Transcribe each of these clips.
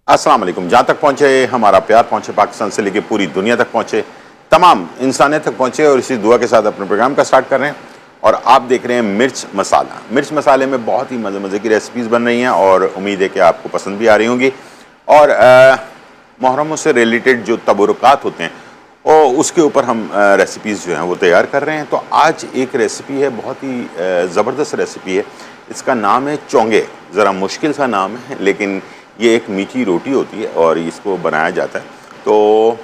अस्सलाम वालेकुम। जहाँ तक पहुँचे हमारा प्यार पहुँचे, पाकिस्तान से लेकर पूरी दुनिया तक पहुँचे, तमाम इंसानियत तक पहुँचे, और इसी दुआ के साथ अपने प्रोग्राम का स्टार्ट कर रहे हैं। और आप देख रहे हैं मिर्च मसाला। मिर्च मसाले में बहुत ही मज़े मज़े की रेसिपीज़ बन रही हैं और उम्मीद है कि आपको पसंद भी आ रही होंगी। और मुहर्रम से रिलेटेड जो तबरुकात होते हैं और उसके ऊपर हम रेसिपीज़ जो हैं वो तैयार कर रहे हैं। तो आज एक रेसिपी है, बहुत ही ज़बरदस्त रेसिपी है। इसका नाम है चोंगे। ज़रा मुश्किल सा नाम है, लेकिन ये एक मीठी रोटी होती है और इसको बनाया जाता है। तो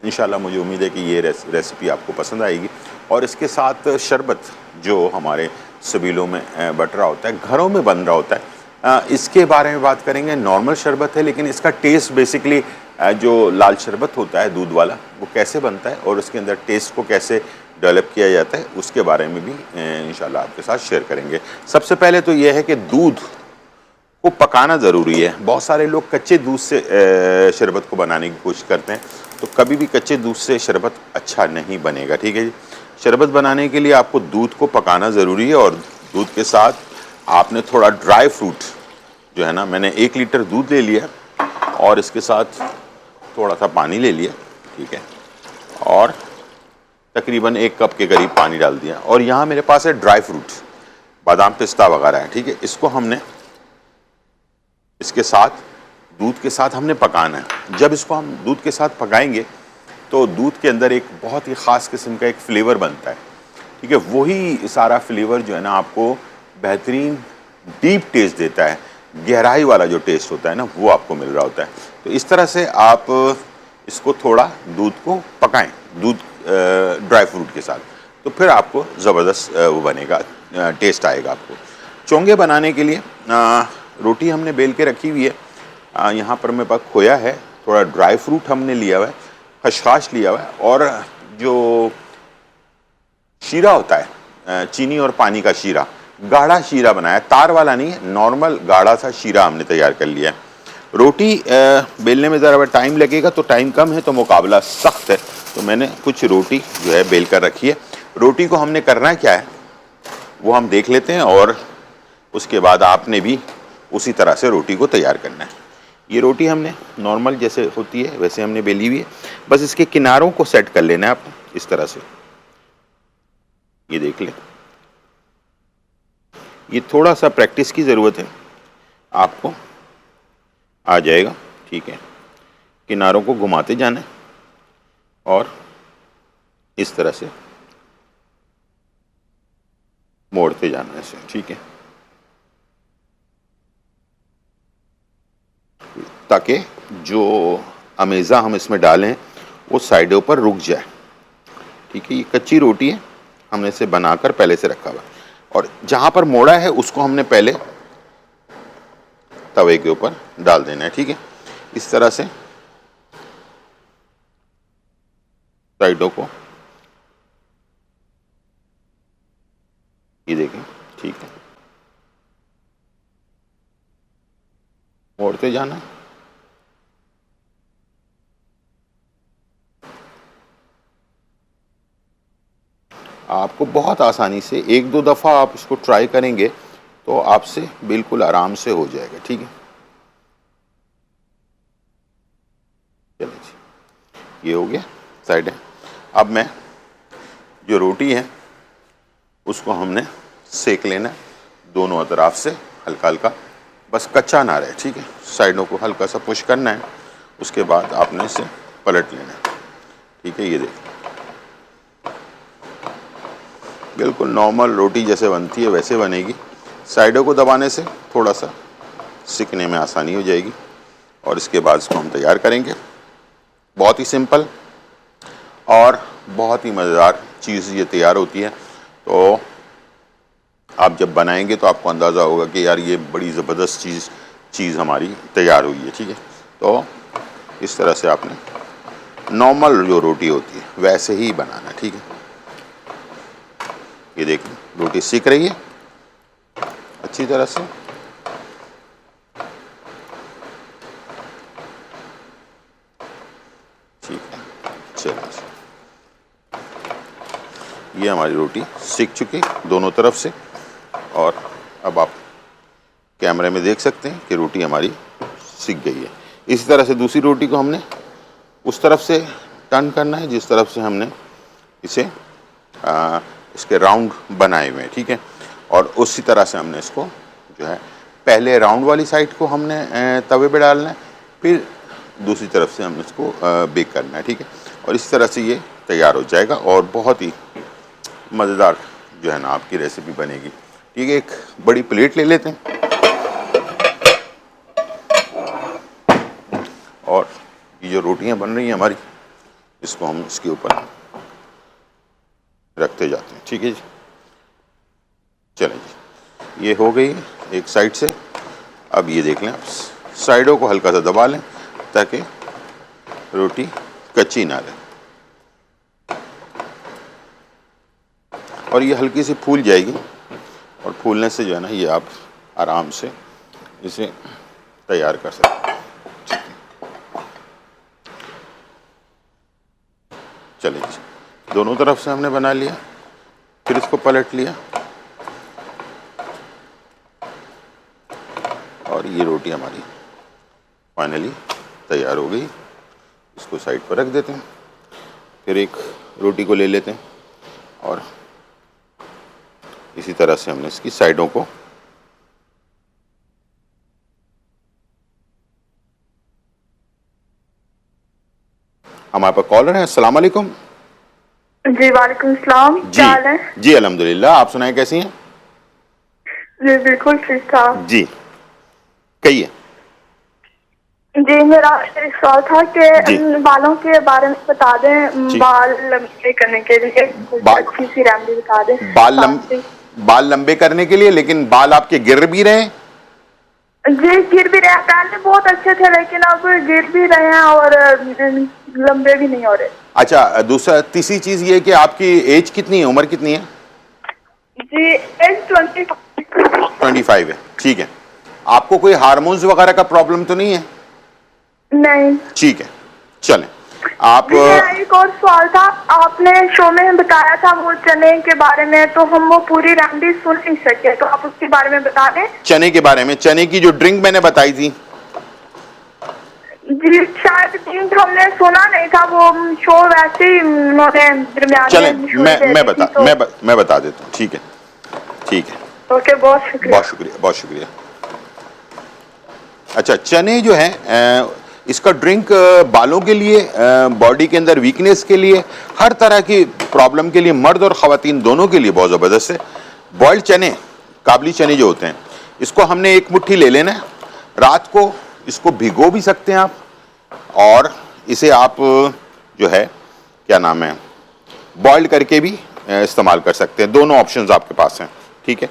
इंशाल्लाह मुझे उम्मीद है कि ये रेसिपी आपको पसंद आएगी। और इसके साथ शरबत जो हमारे सबीलों में बट रहा होता है, घरों में बन रहा होता है, इसके बारे में बात करेंगे। नॉर्मल शरबत है, लेकिन इसका टेस्ट बेसिकली जो लाल शरबत होता है दूध वाला, वो कैसे बनता है और उसके अंदर टेस्ट को कैसे डेवलप किया जाता है, उसके बारे में भी इंशाल्लाह आपके साथ शेयर करेंगे। सबसे पहले तो ये है कि दूध को पकाना ज़रूरी है। बहुत सारे लोग कच्चे दूध से शरबत को बनाने की कोशिश करते हैं, तो कभी भी कच्चे दूध से शरबत अच्छा नहीं बनेगा। ठीक है जी। शरबत बनाने के लिए आपको दूध को पकाना ज़रूरी है, और दूध के साथ आपने थोड़ा ड्राई फ्रूट जो है ना, मैंने 1 लीटर दूध ले लिया और इसके साथ थोड़ा सा पानी ले लिया। ठीक है। और तकरीबन 1 कप के करीब पानी डाल दिया। और यहाँ मेरे पास है ड्राई फ्रूट, बादाम पिस्ता वगैरह है। ठीक है। इसको हमने इसके साथ दूध के साथ हमने पकाना है। जब इसको हम दूध के साथ पकाएंगे तो दूध के अंदर एक बहुत ही ख़ास किस्म का एक फ्लेवर बनता है। ठीक है। वही सारा फ्लेवर जो है ना, आपको बेहतरीन डीप टेस्ट देता है। गहराई वाला जो टेस्ट होता है ना, वो आपको मिल रहा होता है। तो इस तरह से आप इसको थोड़ा दूध को पकाएं, दूध ड्राई फ्रूट के साथ, तो फिर आपको ज़बरदस्त वो बनेगा, टेस्ट आएगा आपको। चोंगे बनाने के लिए रोटी हमने बेल के रखी हुई है। यहाँ पर मेरे पास खोया है, थोड़ा ड्राई फ्रूट हमने लिया हुआ है, खशखाश लिया हुआ है, और जो शीरा होता है, चीनी और पानी का शीरा, गाढ़ा शीरा बनाया, तार वाला नहीं है, नॉर्मल गाढ़ा सा शीरा हमने तैयार कर लिया है। रोटी बेलने में ज़रा टाइम लगेगा, तो टाइम कम है तो मुकाबला सख्त है, तो मैंने कुछ रोटी जो है बेल कर रखी है। रोटी को हमने करना क्या है वो हम देख लेते हैं, और उसके बाद आपने भी उसी तरह से रोटी को तैयार करना है। ये रोटी हमने नॉर्मल जैसे होती है वैसे हमने बेली हुई है, बस इसके किनारों को सेट कर लेना है आप इस तरह से। ये देख लें, ये थोड़ा सा प्रैक्टिस की ज़रूरत है, आपको आ जाएगा। ठीक है। किनारों को घुमाते जाना है और इस तरह से मोड़ते जाना है इसे। ठीक है। ताकि जो अमेज़ा हम इसमें डालें वो साइडों पर रुक जाए। ठीक है। ये कच्ची रोटी है, हमने इसे बनाकर पहले से रखा हुआ है, और जहाँ पर मोड़ा है उसको हमने पहले तवे के ऊपर डाल देना है। ठीक है। इस तरह से साइडों को, ये देखें। ठीक है। मोड़ते जाना। आपको बहुत आसानी से 1-2 दफ़ा आप इसको ट्राई करेंगे तो आपसे बिल्कुल आराम से हो जाएगा। ठीक है। चलिए जी, ये हो गया साइड है। अब मैं जो रोटी है उसको हमने सेक लेना है दोनों तरफ से, हल्का हल्का, बस कच्चा ना रहे। ठीक है। साइडों को हल्का सा पुश करना है, उसके बाद आपने इसे पलट लेना है। ठीक है। ये देखिए, बिल्कुल नॉर्मल रोटी जैसे बनती है वैसे बनेगी। साइडों को दबाने से थोड़ा सा सिकने में आसानी हो जाएगी, और इसके बाद इसको हम तैयार करेंगे। बहुत ही सिंपल और बहुत ही मज़ेदार चीज़ ये तैयार होती है। तो आप जब बनाएंगे तो आपको अंदाज़ा होगा कि यार ये बड़ी ज़बरदस्त चीज़ हमारी तैयार हुई है। ठीक है। तो इस तरह से आपने नॉर्मल जो रोटी होती है वैसे ही बनाना। ठीक है। ये देखिए, रोटी सीख रही है अच्छी तरह से। ठीक है। चलिए, ये हमारी रोटी सीख चुकी दोनों तरफ से, और अब आप कैमरे में देख सकते हैं कि रोटी हमारी सीख गई है। इसी तरह से दूसरी रोटी को हमने उस तरफ से टर्न करना है जिस तरफ से हमने इसे इसके राउंड बनाए हुए हैं, ठीक है। और उसी तरह से हमने इसको जो है पहले राउंड वाली साइड को हमने तवे पे डालना है, फिर दूसरी तरफ से हमने इसको बेक करना है, ठीक है। और इस तरह से ये तैयार हो जाएगा और बहुत ही मज़ेदार जो है ना आपकी रेसिपी बनेगी, ठीक है। एक बड़ी प्लेट ले लेते हैं और ये जो रोटियां बन रही हैं हमारी, इसको हम इसके ऊपर रखते जाते हैं, ठीक है जी। चलें जी, ये हो गई एक साइड से। अब ये देख लें, आप साइडों को हल्का सा दबा लें ताकि रोटी कच्ची ना रहे, और ये हल्की सी फूल जाएगी। और फूलने से जो है ना ये आप आराम से इसे तैयार कर सकते हैं। चलिए जी, दोनों तरफ से हमने बना लिया, फिर इसको पलट लिया और ये रोटी हमारी फाइनली तैयार हो गई। इसको साइड पर रख देते हैं, फिर एक रोटी को ले लेते हैं और इसी तरह से हमने इसकी साइडों को हमारे पास कॉलर है। अस्सलाम वालेकुम। जी वालेकुम सलाम, क्या हाल है? जी अल्हम्दुलिल्लाह, आप सुनाएं कैसी हैं? जी बिल्कुल ठीक ठाक जी कहिए। जी मेरा एक सवाल था कि बालों के बारे में बता दें, बाल लंबे करने के लिए अच्छी सी रेमेडी बता दें। बाल लंबे करने के लिए, लेकिन बाल आपके गिर भी रहे हैं? जी गिर भी रहे हैं, पहले बहुत अच्छे थे लेकिन अब गिर भी रहे हैं और लंबे भी नहीं हो रहे। अच्छा, दूसरा तीसरी चीज ये कि आपकी एज कितनी है, उम्र कितनी है? जी एज 25 है, ठीक है। आपको कोई हार्मोन्स वगैरह का प्रॉब्लम तो नहीं है? नहीं। ठीक है, चलें आप। एक और सवाल था, आपने शो में बताया था वो चने के बारे में, तो हम वो पूरी रेमेडी सुन नहीं सके, तो आप उसके बारे में बता दें। चने के बारे में, चने की जो ड्रिंक मैंने बताई थी। जी शायद ड्रिंक हमने सुना नहीं था, वो शो वैसे ही उन्होंने दरमियान चलें मैं बता देता हूँ, ठीक है ठीक है। ओके, बहुत शुक्रिया। बहुत शुक्रिया, बहुत शुक्रिया। अच्छा, चने जो है इसका ड्रिंक बालों के लिए, बॉडी के अंदर वीकनेस के लिए, हर तरह की प्रॉब्लम के लिए, मर्द और ख़वातीन दोनों के लिए बहुत ज़बरदस्त है। बॉइल्ड चने, काबली चने जो होते हैं, इसको हमने एक मुट्ठी ले लेना है। रात को इसको भिगो भी सकते हैं आप, और इसे आप जो है क्या नाम है बॉइल्ड करके भी इस्तेमाल कर सकते हैं। दोनों ऑप्शंस आपके पास हैं, ठीक है।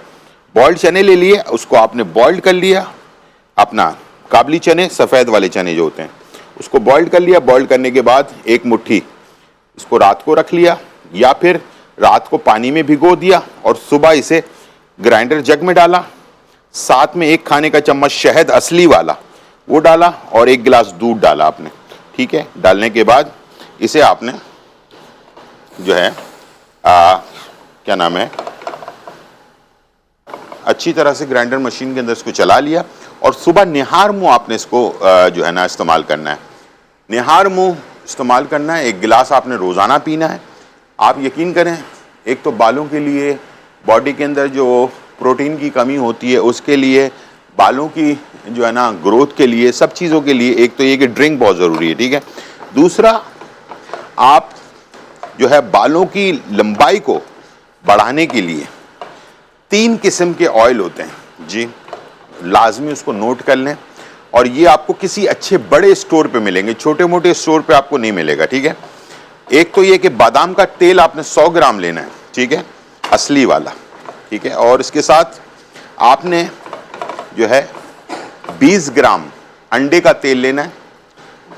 बॉइल्ड चने ले लिए, उसको आपने बॉइल्ड कर लिया, अपना काबली चने, सफ़ेद वाले चने जो होते हैं, उसको बॉइल्ड कर लिया। बॉइल्ड करने के बाद एक मुट्ठी इसको रात को रख लिया, या फिर रात को पानी में भिगो दिया और सुबह इसे ग्राइंडर जग में डाला, साथ में एक खाने का चम्मच शहद असली वाला वो डाला और एक गिलास दूध डाला आपने, ठीक है। डालने के बाद इसे आपने जो है क्या नाम है अच्छी तरह से ग्राइंडर मशीन के अंदर इसको चला लिया, और सुबह निहार मुंह आपने इसको जो है ना इस्तेमाल करना है। निहार मुंह इस्तेमाल करना है, एक गिलास आपने रोज़ाना पीना है। आप यकीन करें, एक तो बालों के लिए, बॉडी के अंदर जो प्रोटीन की कमी होती है उसके लिए, बालों की जो है ना ग्रोथ के लिए, सब चीज़ों के लिए एक तो ये कि ड्रिंक बहुत ज़रूरी है, ठीक है। दूसरा, आप जो है बालों की लंबाई को बढ़ाने के लिए 3 किस्म के ऑयल होते हैं जी, लाजमी उसको नोट कर लें। और ये आपको किसी अच्छे बड़े स्टोर पे मिलेंगे, छोटे मोटे स्टोर पे आपको नहीं मिलेगा, ठीक है। एक तो ये कि बादाम का तेल आपने 100 ग्राम लेना है, ठीक है, असली वाला, ठीक है। और इसके साथ आपने जो है 20 ग्राम अंडे का तेल लेना है,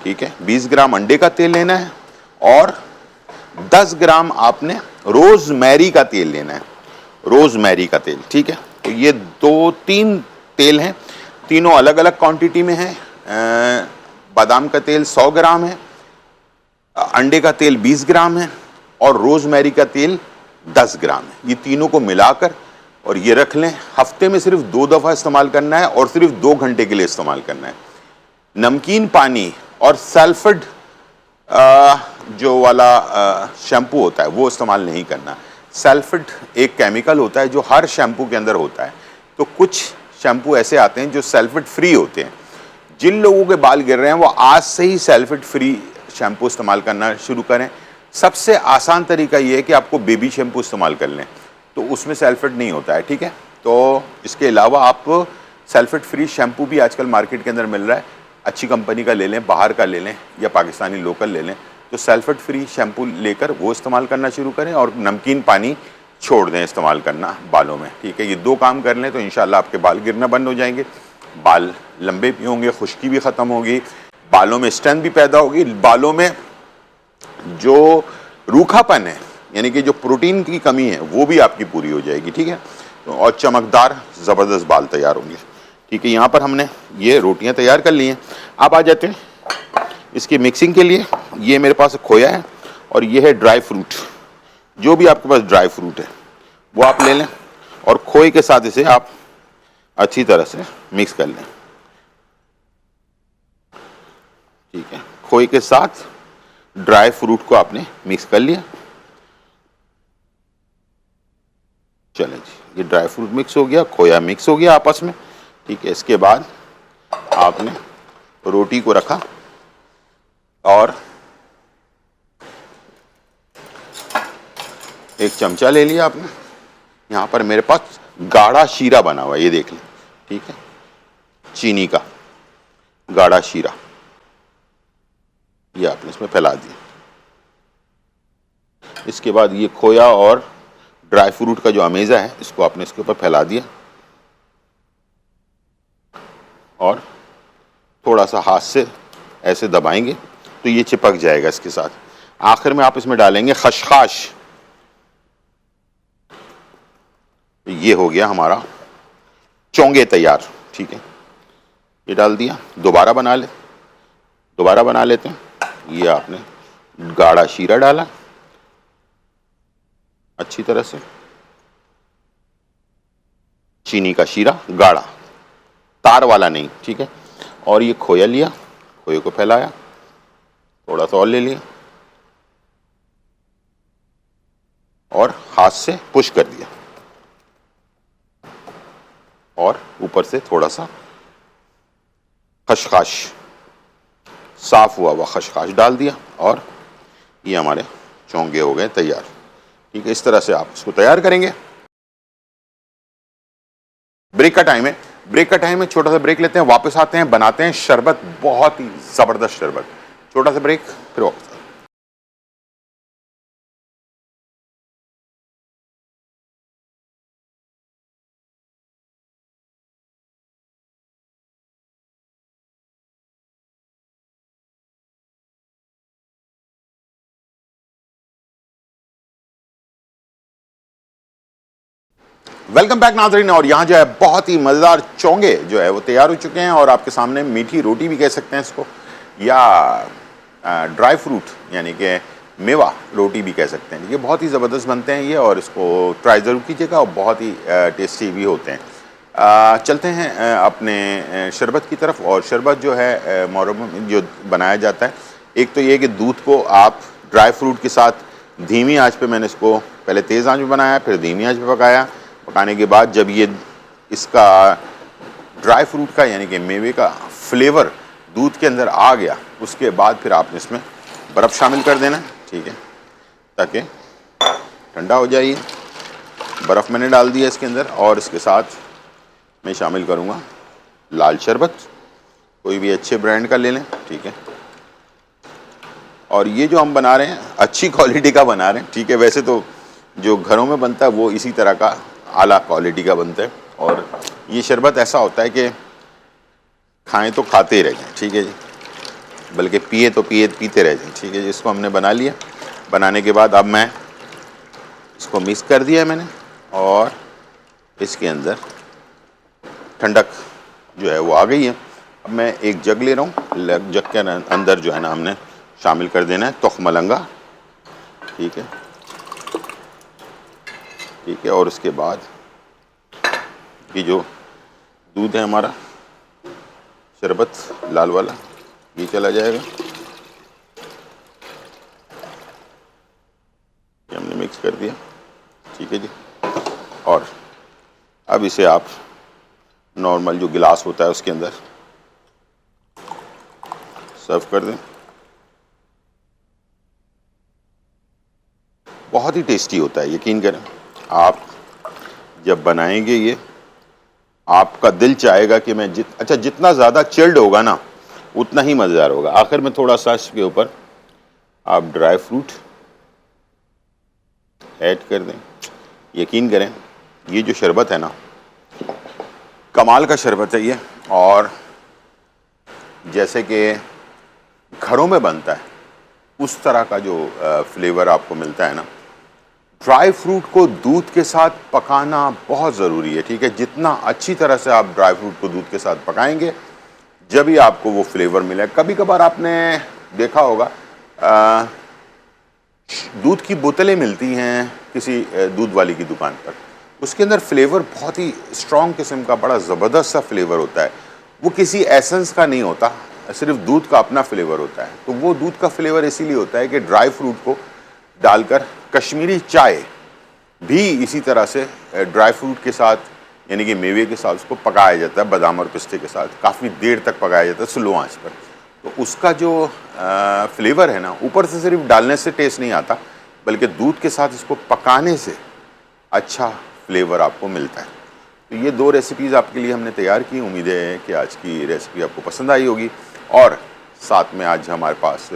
ठीक है, 20 ग्राम अंडे का तेल लेना है। और 10 ग्राम आपने रोजमेरी का तेल लेना है, रोजमेरी का तेल, ठीक है। तो ये 2-3 तेल हैं, तीनों अलग अलग क्वांटिटी में हैं। बादाम का तेल 100 ग्राम है, अंडे का तेल 20 ग्राम है, और रोजमेरी का तेल 10 ग्राम है। ये तीनों को मिलाकर और ये रख लें। हफ्ते में सिर्फ 2 दफ़ा इस्तेमाल करना है और सिर्फ 2 घंटे के लिए इस्तेमाल करना है। नमकीन पानी और सल्फेट जो वाला शैम्पू होता है वो इस्तेमाल नहीं करना। सल्फेट एक केमिकल होता है जो हर शैम्पू के अंदर होता है। तो कुछ शैम्पू ऐसे आते हैं जो सल्फेट फ्री होते हैं। जिन लोगों के बाल गिर रहे हैं वो आज से ही सल्फेट फ्री शैम्पू इस्तेमाल करना शुरू करें। सबसे आसान तरीका ये है कि आपको बेबी शैम्पू इस्तेमाल कर लें, तो उसमें सल्फेट नहीं होता है, ठीक है। तो इसके अलावा आप सल्फेट फ्री शैम्पू भी आजकल मार्केट के अंदर मिल रहा है, अच्छी कंपनी का ले लें, बाहर का ले लें या पाकिस्तानी लोकल ले लें। तो सल्फेट फ्री शैम्पू लेकर वो इस्तेमाल करना शुरू करें और नमकीन पानी छोड़ दें इस्तेमाल करना बालों में, ठीक है। ये दो काम कर लें तो इंशाल्लाह आपके बाल गिरना बंद हो जाएंगे, बाल लंबे भी होंगे, खुश्की भी ख़त्म होगी, बालों में स्ट्रेंथ भी पैदा होगी, बालों में जो रूखापन है यानी कि जो प्रोटीन की कमी है वो भी आपकी पूरी हो जाएगी, ठीक है। तो और चमकदार ज़बरदस्त बाल तैयार होंगे, ठीक है। यहाँ पर हमने ये रोटियाँ तैयार कर ली हैं। अब आ जाते हैं इसकी मिक्सिंग के लिए। ये मेरे पास खोया है और ये है ड्राई फ्रूट। जो भी आपके पास ड्राई फ्रूट है वो आप ले लें और खोए के साथ इसे आप अच्छी तरह से मिक्स कर लें, ठीक है। खोए के साथ ड्राई फ्रूट को आपने मिक्स कर लिया। चलें जी, ये ड्राई फ्रूट मिक्स हो गया, खोया मिक्स हो गया आपस में, ठीक है। इसके बाद आपने रोटी को रखा और एक चमचा ले लिया आपने। यहाँ पर मेरे पास गाढ़ा शीरा बना हुआ है, ये देख लें, ठीक है। चीनी का गाढ़ा शीरा ये आपने इसमें फैला दिया। इसके बाद ये खोया और ड्राई फ्रूट का जो अमेज़ा है इसको आपने इसके ऊपर फैला दिया और थोड़ा सा हाथ से ऐसे दबाएंगे तो ये चिपक जाएगा इसके साथ। आखिर में आप इसमें डालेंगे खसखस। ये हो गया हमारा चोंगे तैयार, ठीक है। ये डाल दिया, दोबारा बना लेते हैं। ये आपने गाढ़ा शीरा डाला अच्छी तरह से, चीनी का शीरा गाढ़ा, तार वाला नहीं, ठीक है। और ये खोया लिया, खोए को फैलाया, थोड़ा सा और ले लिया और हाथ से पुश कर दिया और ऊपर से थोड़ा सा खसखस, साफ हुआ खसखस डाल दिया और ये हमारे चोंगे हो गए तैयार, ठीक है। इस तरह से आप इसको तैयार करेंगे। ब्रेक का टाइम है, छोटा सा ब्रेक लेते हैं, वापस आते हैं, बनाते हैं शरबत, बहुत ही जबरदस्त शरबत। छोटा सा ब्रेक, फिर वापस। वेलकम बैक नाज़रीन। और यहाँ जो है बहुत ही मज़ेदार चोंगे जो है वो तैयार हो चुके हैं और आपके सामने मीठी रोटी भी कह सकते हैं इसको, या ड्राई फ्रूट यानी कि मेवा रोटी भी कह सकते हैं। ये बहुत ही ज़बरदस्त बनते हैं ये, और इसको ट्राई ज़रूर कीजिएगा और बहुत ही टेस्टी भी होते हैं। चलते हैं अपने शरबत की तरफ। और शरबत जो है मुहर्रम में जो बनाया जाता है, एक तो ये कि दूध को आप ड्राई फ्रूट के साथ धीमी आंच पे, मैंने इसको पहले तेज़ आंच पे बनाया फिर धीमी आंच पे पकाया। पकाने के बाद जब ये इसका ड्राई फ्रूट का यानी कि मेवे का फ्लेवर दूध के अंदर आ गया, उसके बाद फिर आपने इसमें बर्फ़ शामिल कर देना, ठीक है, ताकि ठंडा हो जाए। बर्फ़ मैंने डाल दिया इसके अंदर और इसके साथ मैं शामिल करूँगा लाल शरबत, कोई भी अच्छे ब्रांड का ले लें, ठीक है। और ये जो हम बना रहे हैं अच्छी क्वालिटी का बना रहे हैं, ठीक है। वैसे तो जो घरों में बनता है वो इसी तरह का आला क्वालिटी का बनता है। और ये शरबत ऐसा होता है कि खाएं तो खाते ही रह जाएं, ठीक है जी, बल्कि पिए तो पीते रह जाएं, ठीक है जी। इसको हमने बना लिया। बनाने के बाद अब मैं इसको मिक्स कर दिया मैंने और इसके अंदर ठंडक जो है वो आ गई है। अब मैं एक जग ले रहा हूँ, जग के अंदर जो है ना हमने शामिल कर देना है तुखमलंगा, ठीक है, ठीक है। और उसके बाद ये जो दूध है हमारा शरबत लाल वाला ये चला जाएगा, ये हमने मिक्स कर दिया, ठीक है जी। और अब इसे आप नॉर्मल जो गिलास होता है उसके अंदर सर्व कर दें। बहुत ही टेस्टी होता है, यकीन करें। आप जब बनाएंगे ये, आपका दिल चाहेगा कि मैं जितना ज़्यादा चिल्ड होगा ना उतना ही मज़ेदार होगा। आखिर में थोड़ा सा इसके ऊपर आप ड्राई फ्रूट ऐड कर दें। यकीन करें ये जो शरबत है ना, कमाल का शरबत है ये। और जैसे कि घरों में बनता है उस तरह का जो फ्लेवर आपको मिलता है ना। ड्राई फ्रूट को दूध के साथ पकाना बहुत ज़रूरी है, ठीक है। जितना अच्छी तरह से आप ड्राई फ्रूट को दूध के साथ पकाएंगे जब ही आपको वो फ्लेवर मिले। कभी कभार आपने देखा होगा दूध की बोतलें मिलती हैं किसी दूध वाली की दुकान पर, उसके अंदर फ्लेवर बहुत ही स्ट्रॉन्ग किस्म का बड़ा ज़बरदस्त सा फ्लेवर होता है। वो किसी एसेंस का नहीं होता, सिर्फ दूध का अपना फ्लेवर होता है। तो वो दूध का फ्लेवर इसीलिए होता है कि ड्राई फ्रूट को डालकर कश्मीरी चाय भी इसी तरह से ड्राई फ्रूट के साथ यानी कि मेवे के साथ उसको पकाया जाता है, बादाम और पिस्ते के साथ काफ़ी देर तक पकाया जाता है स्लो आंच पर। तो उसका जो फ्लेवर है ना, ऊपर से सिर्फ डालने से टेस्ट नहीं आता, बल्कि दूध के साथ इसको पकाने से अच्छा फ्लेवर आपको मिलता है। तो ये दो रेसिपीज़ आपके लिए हमने तैयार की। उम्मीद है कि आज की रेसिपी आपको पसंद आई होगी। और साथ में आज हमारे पास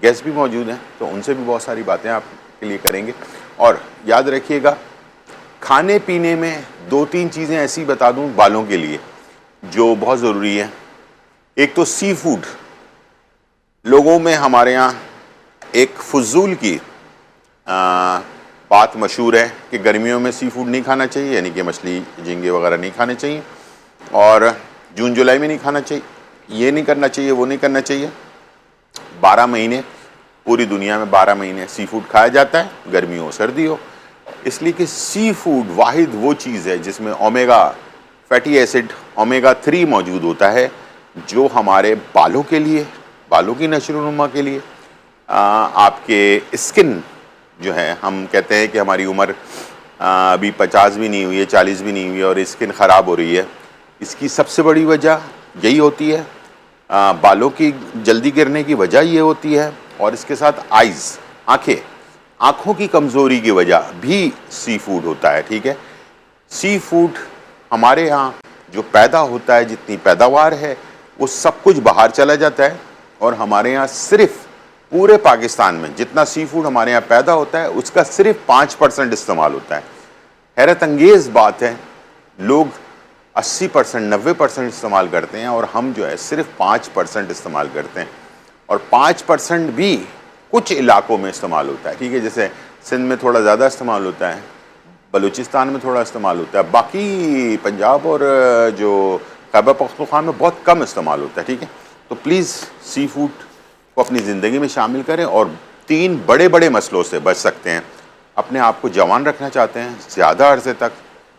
गेस्ट भी मौजूद हैं, तो उनसे भी बहुत सारी बातें आपके लिए करेंगे। और याद रखिएगा, खाने पीने में 2-3 चीज़ें ऐसी बता दूं बालों के लिए जो बहुत ज़रूरी है। एक तो सी फूड। लोगों में हमारे यहाँ एक फजूल की बात मशहूर है कि गर्मियों में सी फूड नहीं खाना चाहिए, यानी कि मछली झींगे वगैरह नहीं खाने चाहिए, और जून जुलाई में नहीं खाना चाहिए, ये नहीं करना चाहिए, वो नहीं करना चाहिए। 12 महीने पूरी दुनिया में 12 महीने सी फूड खाया जाता है, गर्मी हो सर्दी हो। इसलिए कि सी फूड वाहिद वो चीज़ है जिसमें ओमेगा फैटी एसिड ओमेगा 3 मौजूद होता है, जो हमारे बालों के लिए, बालों की नशोनुमा के लिए, आपके स्किन जो है, हम कहते हैं कि हमारी उम्र अभी 50 भी नहीं हुई है, 40 भी नहीं हुई है और स्किन ख़राब हो रही है। इसकी सबसे बड़ी वजह यही होती है, बालों की जल्दी गिरने की वजह ये होती है। और इसके साथ आइज़, आँखों की कमज़ोरी की वजह भी सी फूड होता है, ठीक है। सी फूड हमारे यहाँ जो पैदा होता है, जितनी पैदावार है वो सब कुछ बाहर चला जाता है, और हमारे यहाँ सिर्फ पूरे पाकिस्तान में जितना सी फूड हमारे यहाँ पैदा होता है उसका सिर्फ 5% इस्तेमाल होता है। हैरत अंगेज़ बात है, लोग 80% 90% इस्तेमाल करते हैं और हम जो है सिर्फ 5% इस्तेमाल करते हैं। और 5% भी कुछ इलाकों में इस्तेमाल होता है, ठीक है। जैसे सिंध में थोड़ा ज़्यादा इस्तेमाल होता है, बलूचिस्तान में थोड़ा इस्तेमाल होता है, बाकी पंजाब और जो खैबर पख्तूनख्वा में बहुत कम इस्तेमाल होता है, ठीक है। तो प्लीज़ सी फूड को अपनी ज़िंदगी में शामिल करें और 3 बड़े बड़े मसलों से बच सकते हैं। अपने आप को जवान रखना चाहते हैं ज़्यादा अरसे तक,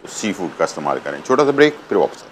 तो सी फूड का इस्तेमाल करें। छोटा सा ब्रेक, फिर वापस।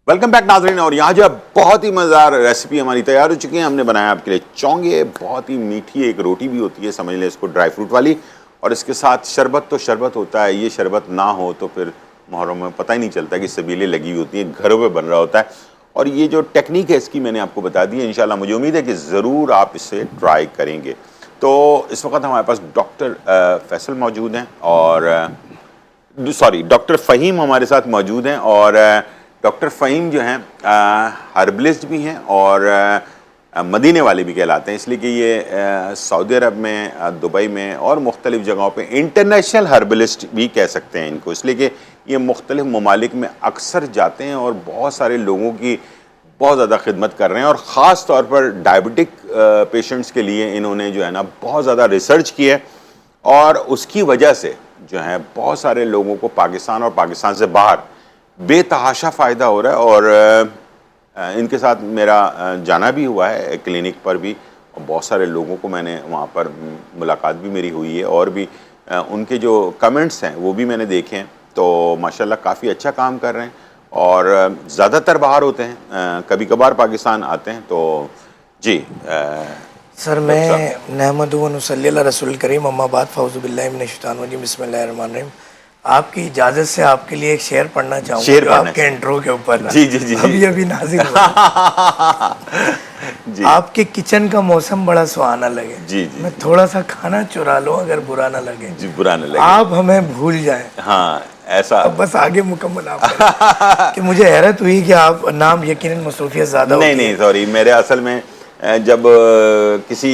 वेलकम बैक नाज़रीन। और यहाँ जो बहुत ही मज़ेदार रेसिपी हमारी तैयार हो चुकी है। हमने बनाया आपके लिए चोंगे, बहुत ही मीठी एक रोटी भी होती है, समझ लें इसको ड्राई फ्रूट वाली, और इसके साथ शरबत। तो शरबत होता है, ये शरबत ना हो तो फिर मुहर्रम में पता ही नहीं चलता कि सबीलें लगी हुई होती हैं, घरों पे बन रहा होता है। और ये जो टेक्निक है इसकी मैंने आपको बता दी है। इंशाल्लाह मुझे उम्मीद है कि ज़रूर आप इसे ट्राई करेंगे। तो इस वक्त हमारे पास डॉक्टर फैसल मौजूद हैं, और डॉक्टर फ़हीम हमारे साथ मौजूद हैं। और डॉक्टर फ़हीम जो हैं हर्बलिस्ट भी हैं और मदीने वाले भी कहलाते हैं, इसलिए कि ये सऊदी अरब में, दुबई में और मुख्तलिफ़ जगहों पे इंटरनेशनल हर्बलिस्ट भी कह सकते हैं इनको, इसलिए कि ये मुख्तलिफ़ ममालिक में अक्सर जाते हैं और बहुत सारे लोगों की बहुत ज़्यादा खिदमत कर रहे हैं। और ख़ास तौर पर डायबिटिक पेशेंट्स के लिए इन्होंने जो है ना बहुत ज़्यादा रिसर्च की है, और उसकी वजह से जो है बहुत सारे लोगों को पाकिस्तान और पाकिस्तान से बाहर बेतहाशा फ़ायदा हो रहा है। और इनके साथ मेरा जाना भी हुआ है क्लिनिक पर भी, और बहुत सारे लोगों को मैंने वहाँ पर मुलाकात भी मेरी हुई है, और भी उनके जो कमेंट्स हैं वो भी मैंने देखे हैं। तो माशाल्लाह काफ़ी अच्छा काम कर रहे हैं, और ज़्यादातर बाहर होते हैं, कभी कभार पाकिस्तान आते हैं। तो जी सर, मैं नहमदु व नुसल्ली अला रसूल करीम, अम्मा बाद फ़ौज़ु बिल्लाहि मिनश शैतानिर रजीम, बिस्मिल्लाहिर्रहमानिर्रहीम। आपकी इजाज़त से आपके लिए एक शेर पढ़ना चाहूँगा जो आपके इंट्रो के ऊपर जी जी जी अभी नाज़िल हुआ। जी। आपके किचन का मौसम बड़ा सुहाना लगे, जी जी, मैं थोड़ा सा खाना चुरा लूँ अगर बुरा ना लगे, जी बुरा ना लगे, आप हमें भूल जाएं। हाँ ऐसा। अब बस आगे मुकम्मल आप कि मुझे हैरत हुई कि आप नाम यकीनन मसरूफियत ज़्यादा होती है। नहीं सॉरी, मेरे असल में जब किसी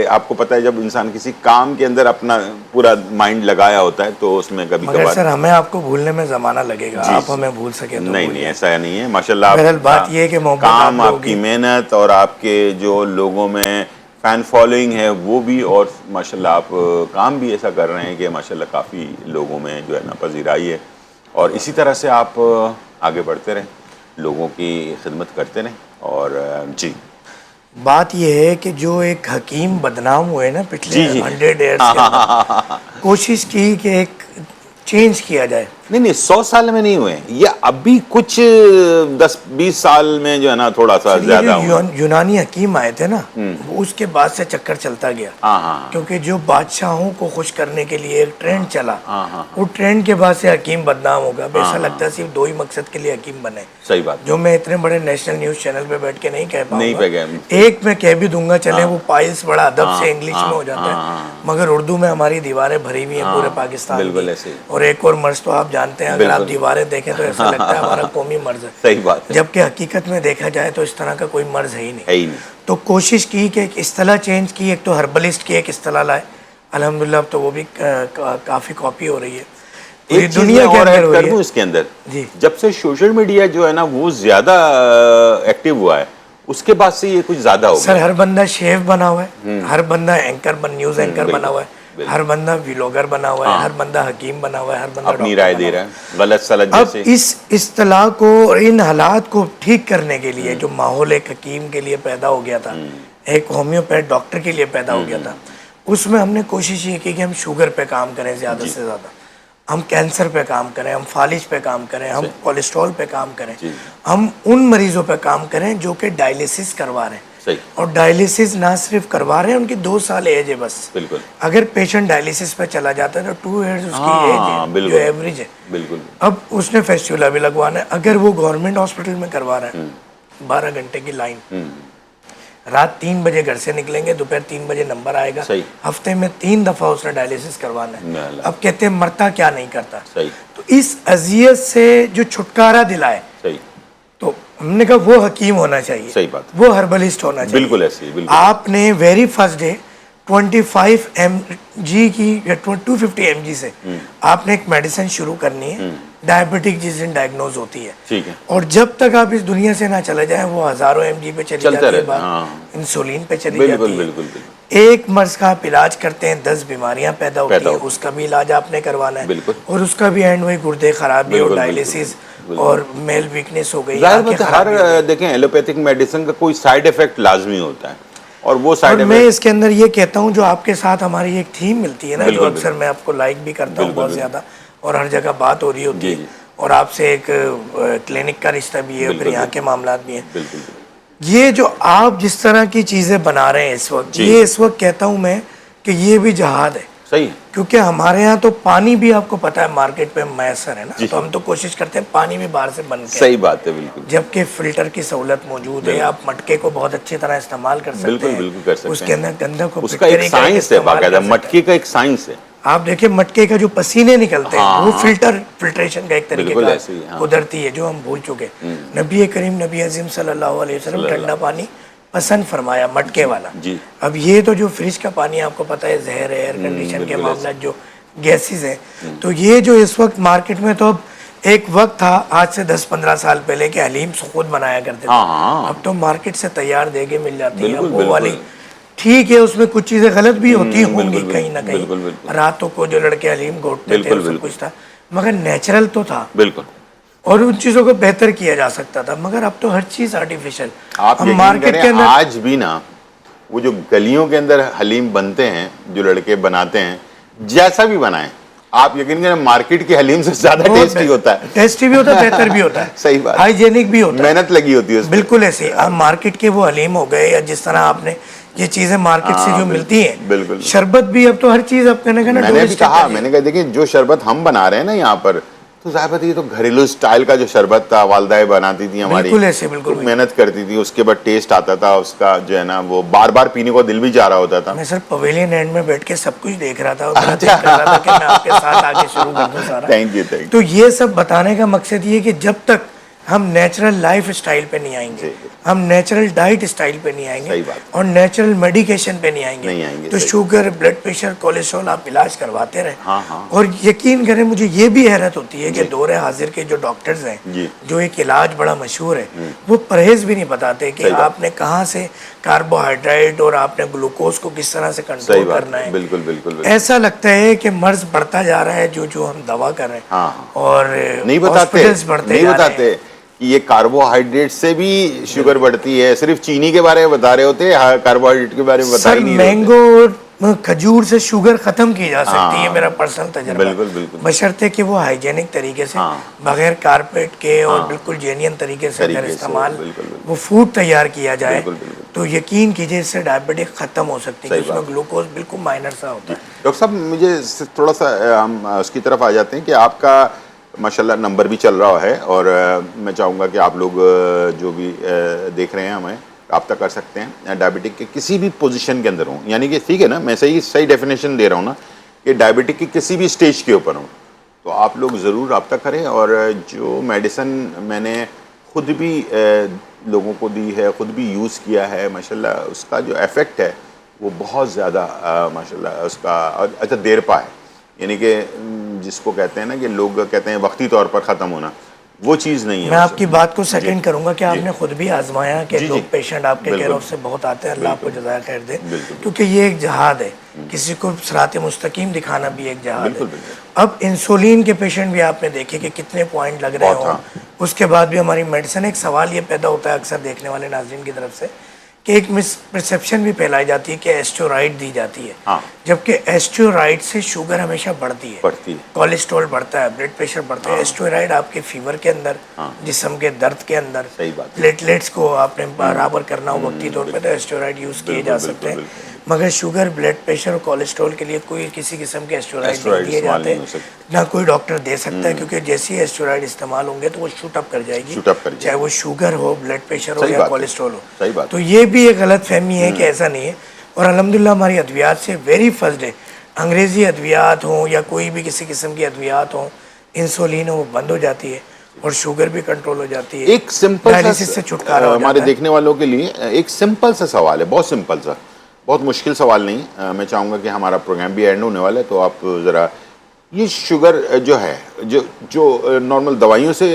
आपको पता है, जब इंसान किसी काम के अंदर अपना पूरा माइंड लगाया होता है तो उसमें कभी मगर सर हमें आपको भूलने में ज़माना लगेगा, आप हमें भूल सके तो नहीं ऐसा नहीं है माशाल्लाह। बात ये है कि काम, आपकी मेहनत और आपके जो लोगों में फ़ैन फॉलोइंग है वो भी, और माशाल्लाह आप काम भी ऐसा कर रहे हैं कि माशाल्लाह काफ़ी लोगों में जो है ना पजीराई है, और इसी तरह से आप आगे बढ़ते रहें, लोगों की खिदमत करते रहें। और जी, बात यह है कि जो एक हकीम बदनाम हुए ना पिछले 100 ईयर्स के अंदर, कोशिश की कि एक चेंज किया जाए। नहीं 100 साल में नहीं हुए, ये अभी कुछ 10-20 साल में जो है ना थोड़ा सा ज्यादा यूनानी हकीम आए थे ना, वो उसके बाद से चक्कर चलता गया। क्योंकि जो बादशाहों को खुश करने के लिए एक ट्रेंड चला, वो ट्रेंड के बाद से हकीम बदनाम होगा। ऐसा लगता है सिर्फ 2 ही मकसद के लिए हकीम बने। सही बात, जो मैं इतने बड़े नेशनल न्यूज चैनल पे बैठ के नहीं कह पाऊंगा। नहीं एक मैं कह भी दूंगा, चले वो पाइल्स बड़ा अदब से इंग्लिश में हो जाता है, मगर उर्दू में हमारी दीवारें भरी हुई हैं पूरे पाकिस्तान की। और एक और मर्ज तो आप जानते हैं, अगर आप दीवारें देखें तो ऐसा लगता है हमारा कौमी मर्ज है। सही बात है। जबकि हकीकत में देखा जाए तो इस तरह का कोई मर्ज है ही नहीं। तो कोशिश की कि एक इस्तिलाह चेंज की, एक तो हर्बलिस्ट की एक इस्तिलाह लाए, अल्हम्दुलिल्लाह अब तो वो भी काफ़ी कॉपी हो रही है एक दुनिया के अंदर हो रही है। इसके अंदर जी, जब से सोशल मीडिया जो है ना वो ज्यादा एक्टिव हुआ है, उसके बाद से ये कुछ ज्यादा हो गया। सर हर बंदा शेफ बना हुआ है, हर बंदा न्यूज़ एंकर बना हुआ है, हर बंदा व्लॉगर बना हुआ है, हर बंदा हकीम बना हुआ है, हर बंदा अपनी राय दे रहा है, गलत सलत जैसे। अब इस इस्तिलाह को और इन हालात को ठीक करने के लिए जो माहौल एक हकीम के लिए पैदा हो गया था, एक होम्योपैथ डॉक्टर के लिए पैदा हो गया था, उसमें हमने कोशिश ये की कि हम शुगर पे काम करें ज़्यादा से ज़्यादा, हम कैंसर पे काम करें, हम फालिज पे काम करें, हम कोलेस्ट्रॉल पे काम करें, हम उन मरीजों पे काम करें जो कि डायलिसिस करवा रहे हैं। और डायलिसिस ना सिर्फ करवा रहे हैं, उनकी 2 साल एज है बस। बिल्कुल। अगर पेशेंट डायलिसिस पे चला जाता है तो 2 इयर्स उसकी एज है, जो एवरेज है। बिल्कुल। अब उसने फेस्टिवला भी लगवाना है, अगर वो गवर्नमेंट हॉस्पिटल में करवा रहा है, 12 घंटे की लाइन, रात 3 बजे घर से निकलेंगे, दोपहर 3 बजे नंबर आएगा, हफ्ते में 3 दफा उसने डायलिसिस करवाना है। अब कहते हैं मरता क्या नहीं करता। तो इस अजियत से जो छुटकारा दिलाए, तो हमने कहा वो हकीम होना चाहिए। सही बात, वो हर्बलिस्ट होना चाहिए। बिल्कुल ऐसे, बिल्कुल। आपने वेरी फर्स्ट डे 25 mg की 250 mg से आपने एक मेडिसिन शुरू करनी है, डायबिटिक जिस दिन डायग्नोज होती है, ठीक है, और जब तक आप इस दुनिया से ना चले जाएं वो हजारों mg पे चली जाती है, इंसुलिन पे चली जाती है। एक मर्ज का आप इलाज करते हैं, 10 बीमारियां पैदा होती हैं, उसका भी इलाज आपने करवाना है, और उसका भी एंड वही गुर्दे खराबी और डायलिसिस और मेल वीकनेस हो गई। हर देखें एलोपैथिक मेडिसिन का कोई साइड इफेक्ट लाजमी होता है, और वो साइड मैं इसके अंदर ये कहता हूँ, जो आपके साथ हमारी एक थीम मिलती है ना, जो अक्सर मैं आपको लाइक भी करता हूँ बहुत ज्यादा, और हर जगह बात हो रही होती है, और आपसे एक क्लिनिक का रिश्ता भी है, फिर यहाँ के मामला भी हैं। ये जो आप जिस तरह की चीजें बना रहे हैं इस वक्त, ये इस वक्त कहता हूँ मैं कि ये भी जहाद है। सही, क्योंकि हमारे यहाँ तो पानी भी आपको पता है मार्केट पे मैसर है ना, तो हम तो कोशिश करते हैं पानी भी बाहर से बन के। सही बात है, बिल्कुल। जबकि फिल्टर की सहूलत मौजूद है, आप मटके को बहुत अच्छी तरह इस्तेमाल कर सकते हैं, बिल्कुल कर सकते हैं। उसके अंदर गंदा को उसका एक साइंस है, बाकायदा मटके का एक साइंस है। आप देखिए मटके का जो पसीने निकलते हैं, वो फिल्ट्रेशन का एक तरीके का कुदरती है, जो हम भूल चुके। नबी करीम नबी अज़ीम सल्लल्लाहु अलैहि वसल्लम ठंडा पानी पसंद फरमाया, मटके वाला। अब ये तो जो फ्रिज का पानी आपको पता है जहर है, एयर कंडीशन के मामला जो गैसेस हैं, तो ये जो इस वक्त मार्केट में, तो अब एक वक्त था आज से 10-15 साल पहले कि हलीम खुद बनाया करते थे, अब तो मार्केट से तैयार देगे मिल जाती है। वो वाली ठीक है, उसमें कुछ चीजें गलत भी होती होंगी कहीं ना कहीं, रातों को जो लड़के हलीम घोटते थे सब कुछ था, मगर नेचुरल तो था। बिल्कुल और उन चीज़ों को बेहतर किया जा सकता था, मगर अब तो हर चीज़ आर्टिफिशियल। आप मार्केट के अंदर आज भी ना वो जो गलियों के अंदर हलीम बनते हैं, जो लड़के बनाते हैं, जैसा भी बनाएं, आप यकीन करें मार्केट के हलीम से ज्यादा टेस्टी होता है। टेस्टी भी होता है, बेहतर भी होता है। सही बात, हाइजेनिक भी होता है, मेहनत लगी होती है उसमें। बिल्कुल ऐसे अब मार्केट के वो हलीम हो गए, या जिस तरह आपने ये चीजें मार्केट से जो मिलती हैं, बिल्कुल शरबत भी अब तो हर चीज अब कहने का ना, मैंने भी कहा, मैंने कहा देखिए जो शरबत हम बना रहे हैं ना यहाँ पर, तो जाहिर बात है ये तो घरेलू स्टाइल का जो शरबत था, वालदाएं बनाती थी हमारी, बिल्कुल ऐसे, बिल्कुल मेहनत करती थी, उसके बाद टेस्ट आता था उसका, जो है ना वो बार बार पीने को दिल भी जा रहा होता था। मैं सर पवेलियन एंड में बैठ के सब कुछ देख रहा था और मैं देख रहा था कि मैं आपके साथ आगे शुरू कर दूं सारा। Thank you. तो ये सब बताने का मकसद ये कि जब तक हम नेचुरल लाइफ स्टाइल पे नहीं आएंगे, हम नेचुरल डाइट स्टाइल पे नहीं आएंगे, और नेचुरल मेडिकेशन पे नहीं आएंगे, तो शुगर, ब्लड प्रेशर, कोलेस्ट्रॉल आप इलाज करवाते रहे। और यकीन करें, मुझे ये भी हैरत होती है कि दौरे हाजिर के जो डॉक्टर्स हैं, जो एक इलाज बड़ा मशहूर है, वो परहेज भी नहीं बताते कि आपने कहाँ से कार्बोहाइड्रेट और आपने ग्लूकोज को किस तरह से कंट्रोल करना है। बिल्कुल बिल्कुल। ऐसा लगता है कि मर्ज बढ़ता जा रहा है जो जो हम दवा कर रहे हैं, और नहीं बताते ये कार्बोहाइड्रेट से भी शुगर बढ़ती है। सिर्फ चीनी के बारे में बता रहे होते, कार्बोहाइड्रेट के बारे में बता ही नहीं रहे। मैंगो खजूर से शुगर खत्म की जा सकती है, मेरा पर्सनल तजुर्बा। बिल्कुल बिल्कुल। बशर्ते कि वो हाइजेनिक तरीके से, बगैर कारपेट के और बिल्कुल जेन्युइन तरीके से अगर इस्तेमाल वो फूड तैयार किया जाए, तो यकीन कीजिए इससे डायबिटीज खत्म हो सकती है। उसमें ग्लूकोज बिल्कुल माइनर सा होता है। डॉक्टर साहब, मुझे थोड़ा सा हम उसकी तरफ आ जाते हैं कि आपका माशाल्लाह नंबर भी चल रहा है, और मैं चाहूँगा कि आप लोग जो भी देख रहे हैं हमें रब्ता कर सकते हैं, डायबिटिक के किसी भी पोजीशन के अंदर हों, यानी कि ठीक है ना, मैं सही डेफिनेशन दे रहा हूँ ना, कि डायबिटिक की किसी भी स्टेज के ऊपर हों, तो आप लोग ज़रूर रब्ता करें। और जो मेडिसिन मैंने खुद भी लोगों को दी है, खुद भी यूज़ किया है, माशाल्लाह उसका जो इफ़ेक्ट है वो बहुत ज़्यादा माशाल्लाह उसका अच्छा देर पा है, यानी कि जिसको कहते हैं ना कि लोग कहते हैं वक्ती तौर पर ख़त्म होना, वो चीज़ नहीं है। मैं आपकी बात को सेकंड करूंगा कि आपने खुद भी आजमाया कि लोग पेशेंट आपके केयर ऑफ से बहुत आते हैं, अल्लाह आपको जज़ाय खैर दे, क्योंकि ये एक जहाद है, किसी को सिरात मुस्तकीम दिखाना भी एक जहाद है। अब इंसुलिन के पेशेंट भी आपने देखे कि कितने पॉइंट लग रहे हों, उसके बाद भी हमारी मेडिसिन, एक सवाल ये पैदा होता है अक्सर देखने वाले नाज़रीन की तरफ से कि एक मिसपरसेप्शन भी फैलाई जाती है कि एस्टेरॉइड दी जाती है, जबकि एस्टेरॉइड से शुगर हमेशा बढ़ती है, कोलेस्ट्रॉल बढ़ता है, ब्लड प्रेशर बढ़ता है। एस्टेरॉइड आपके फीवर के अंदर, जिस्म के दर्द के अंदर, प्लेटलेट्स को आपने बराबर करना हो वक्ती तौर पे, तो एस्टेरॉइड यूज़ किए जा सकते हैं, मगर शुगर, ब्लड प्रेशर और कोलेस्ट्रॉल के लिए कोई किसी किस्म के एस्टेरॉइड नहीं दिए जाते, ना कोई डॉक्टर दे सकता है, क्योंकि जैसे ही एस्टेरॉइड इस्तेमाल होंगे तो वो शूट अप कर जाएगी, चाहे वो शुगर हो, ब्लड प्रेशर हो या कोलेस्ट्रॉल हो। तो ये भी एक गलत फहमी है कि ऐसा नहीं है। और अल्हम्दुलिल्लाह हमारी अद्वियात से वेरी फर्स्ट डे, अंग्रेजी अद्वियात हों या कोई भी किसी किस्म की अद्वियात हों, इंसुलिन हो वो बंद हो जाती है और शुगर भी कंट्रोल हो जाती है। एक सिंपल से छुटकारा हमारे देखने वालों के लिए एक सिंपल सा सवाल है, बहुत सिंपल सा, बहुत मुश्किल सवाल नहीं। मैं चाहूँगा कि हमारा प्रोग्राम भी एंड होने वाला है, तो आप ज़रा ये शुगर जो है, जो नॉर्मल दवाइयों से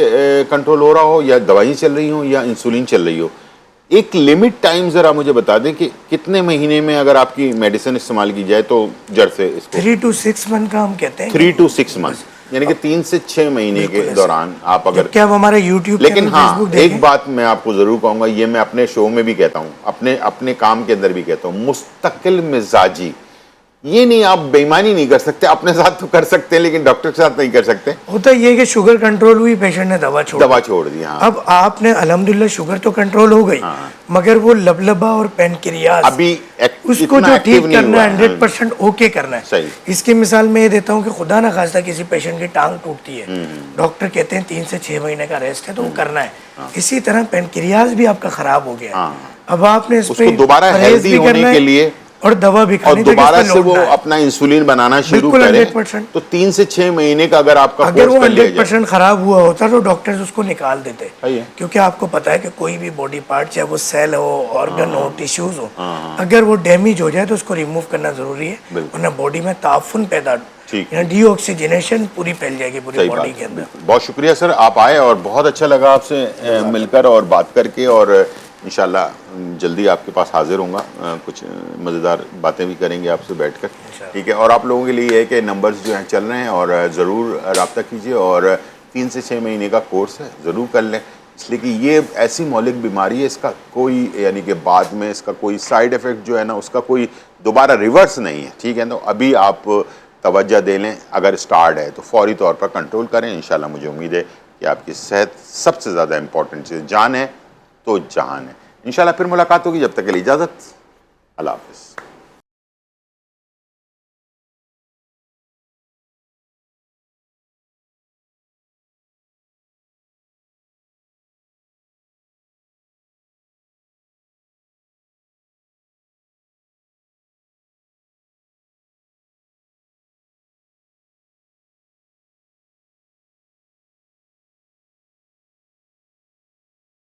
कंट्रोल हो रहा हो, या दवाइयाँ चल रही हो या इंसुलिन चल रही हो, एक लिमिट टाइम ज़रा मुझे बता दें कि कितने महीने में अगर आपकी मेडिसिन इस्तेमाल की जाए तो जड़ से इसको 3 to 6 मंथ का हम कहते हैं, 3 to 6 मंथ, यानी कि 3 से 6 महीने के दौरान आप अगर क्या हमारे YouTube, लेकिन हाँ एक बात मैं आपको ज़रूर कहूँगा, ये मैं अपने शो में भी कहता हूँ, अपने काम के अंदर भी कहता हूँ, मुस्तकिल मिजाजी, ये नहीं, आप बेईमानी नहीं कर सकते, अपने साथ तो कर सकते हैं लेकिन डॉक्टर के साथ नहीं कर सकते। होता ये कि शुगर कंट्रोल हुई, पेशेंट ने दवा छोड़ दी। हाँ। अब आपने अल्हम्दुलिल्लाह शुगर तो कंट्रोल हो गई, मगर वो लबलबा और पेनक्रियाज अभी उसको जो ठीक करना है 100% ओके करना है। इसकी मिसाल मैं ये देता हूँ कि खुदा ना खास्ता किसी पेशेंट की टांग टूटती है, डॉक्टर कहते हैं 3 से 6 महीने का रेस्ट है, तो वो करना है। इसी तरह पेनक्रियाज भी आपका खराब हो गया, अब आपने इसको दोबारा हेल्दी होने के लिए और दवा भी खानी, और दोबारा से वो अपना इंसुलिन बनाना शुरू करे, तो 3 से 6 महीने का अगर आपका अगर वो 100% खराब हुआ होता तो डॉक्टर्स उसको निकाल देते, क्योंकि आपको पता है कि कोई भी बॉडी पार्ट, चाहे वो सेल हो, ऑर्गन हो, टिश्यूज हो, अगर वो डैमेज हो जाए तो उसको रिमूव करना जरूरी है, वरना बॉडी में ताफुन पैदा, डीऑक्सीजनेशन पूरी फैल जाएगी पूरी बॉडी के अंदर। बहुत शुक्रिया सर, आप आए और बहुत अच्छा लगा आपसे मिलकर और बात करके, और इंशाल्लाह जल्दी आपके पास हाजिर होऊंगा, कुछ मज़ेदार बातें भी करेंगे आपसे बैठकर, ठीक है। और आप लोगों के लिए ये है कि नंबर्स जो हैं चल रहे हैं, और ज़रूर रब्ता कीजिए और 3 से 6 महीने का कोर्स है, ज़रूर कर लें, इसलिए कि ये ऐसी मौलिक बीमारी है, इसका कोई यानी कि बाद में इसका कोई साइड इफ़ेक्ट जो है ना उसका कोई दोबारा रिवर्स नहीं है, ठीक है। तो अभी आप तवज्जो दे लें, अगर स्टार्ट है तो फौरी तौर पर कंट्रोल करें। इंशाल्लाह मुझे उम्मीद है कि आपकी सेहत सबसे ज़्यादा इंपॉर्टेंट चीज़, जान है तो जहान है। इंशाल्लाह फिर मुलाकात होगी, जब तक के लिए इजाज़त, अल्लाह हाफ़िज़।